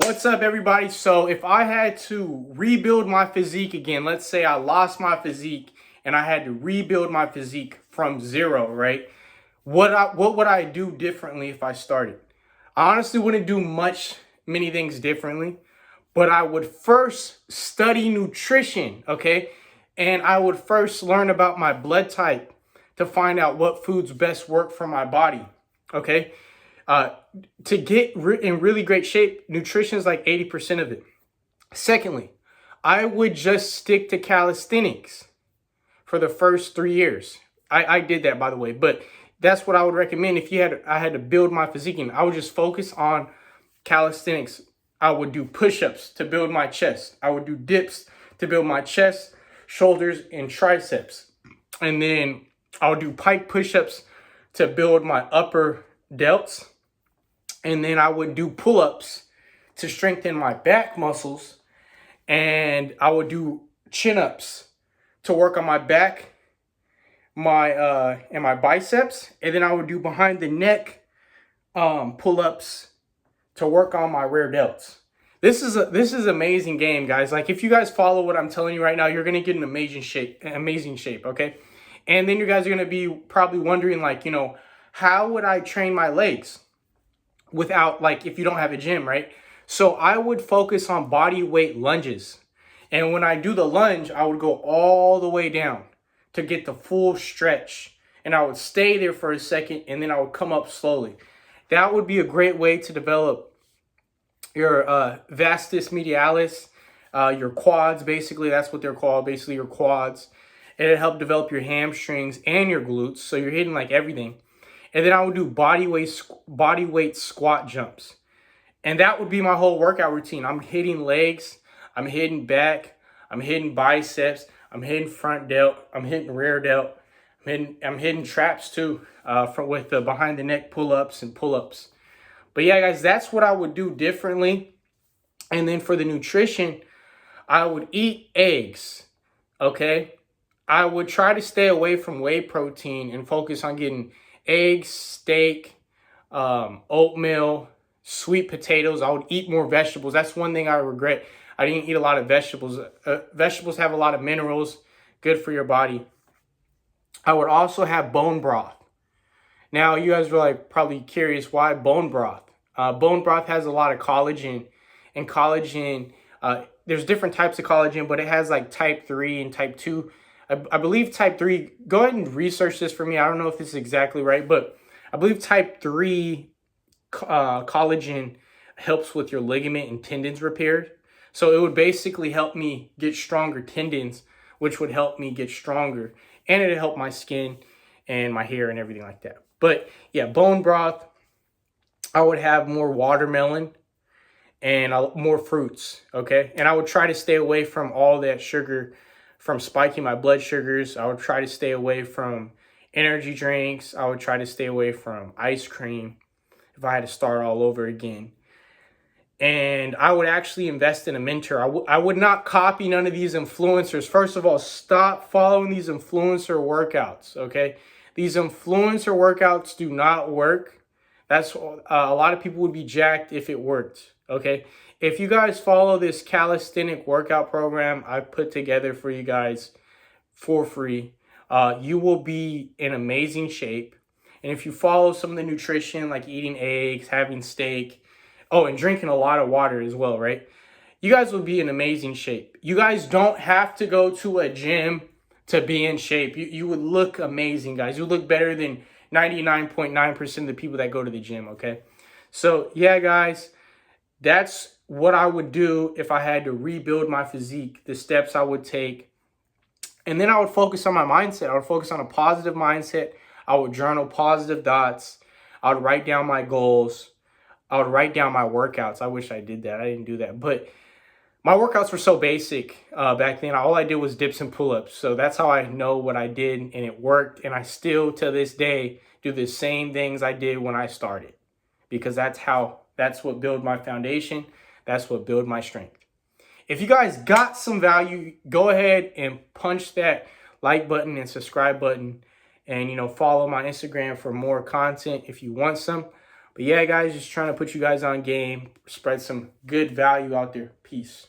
What's up, everybody? So if I had to rebuild my physique again, let's say I lost my physique and I had to rebuild my physique from zero, right? What would I do differently if I started? I honestly wouldn't do many things differently, but I would first study nutrition, okay? And I would first learn about my blood type to find out what foods best work for my body, okay? Uh, to get in really great shape, nutrition is like 80% of it. Secondly, I would just stick to calisthenics for the first 3 years. I did that, by the way, but that's what I would recommend if I had to build my physique. And I would just focus on calisthenics. I would do push-ups to build my chest. I would do dips to build my chest, shoulders, and triceps. And then I would do pike push-ups to build my upper delts. And then I would do pull-ups to strengthen my back muscles. And I would do chin-ups to work on my back, and my biceps. And then I would do behind the neck pull-ups to work on my rear delts. This is amazing game, guys. Like, if you guys follow what I'm telling you right now, you're gonna get an amazing shape, okay? And then you guys are gonna be probably wondering, like, how would I train my legs without, like, if you don't have a gym, right? So I would focus on body weight lunges. And when I do the lunge, I would go all the way down to get the full stretch. And I would stay there for a second, and then I would come up slowly. That would be a great way to develop your vastus medialis, your quads, basically. That's what they're called, basically your quads. And it'll help develop your hamstrings and your glutes, so you're hitting like everything. And then I would do body weight squat jumps. And that would be my whole workout routine. I'm hitting legs, I'm hitting back, I'm hitting biceps, I'm hitting front delt, I'm hitting rear delt, I'm hitting traps too, with the behind the neck pull-ups and pull-ups. But yeah, guys, that's what I would do differently. And then for the nutrition, I would eat eggs, okay? I would try to stay away from whey protein and focus on getting eggs, steak, oatmeal, sweet potatoes. I would eat more vegetables. That's one thing I regret. I didn't eat a lot of vegetables. Vegetables have a lot of minerals, good for your body. I would also have bone broth. Now, you guys are like probably curious, why bone broth? Bone broth has a lot of collagen, and collagen, there's different types of collagen, but it has like type 3 and type 2. I believe type 3, go ahead and research this for me. I don't know if this is exactly right, but I believe type 3 collagen helps with your ligament and tendons repair. So it would basically help me get stronger tendons, which would help me get stronger. And it'd help my skin and my hair and everything like that. But yeah, bone broth. I would have more watermelon and more fruits, okay? And I would try to stay away from all that sugar, from spiking my blood sugars. I would try to stay away from energy drinks. I would try to stay away from ice cream if I had to start all over again. And I would actually invest in a mentor. I would not copy none of these influencers. First of all, stop following these influencer workouts, okay? These influencer workouts do not work. That's a lot of people would be jacked if it worked, okay? If you guys follow this calisthenic workout program I put together for you guys for free, you will be in amazing shape. And if you follow some of the nutrition, like eating eggs, having steak, and drinking a lot of water as well, right? You guys will be in amazing shape. You guys don't have to go to a gym to be in shape. You would look amazing, guys. You look better than 99.9% of the people that go to the gym, okay? So, yeah, guys, that's what I would do if I had to rebuild my physique, the steps I would take. And then I would focus on my mindset. I would focus on a positive mindset. I would journal positive thoughts. I would write down my goals. I would write down my workouts. I wish I did that. I didn't do that. But my workouts were so basic back then. All I did was dips and pull-ups. So that's how I know what I did, and it worked. And I still, to this day, do the same things I did when I started. Because that's what built my foundation. That's what built my strength. If you guys got some value, go ahead and punch that like button and subscribe button. And, follow my Instagram for more content if you want some. But yeah, guys, just trying to put you guys on game, spread some good value out there. Peace.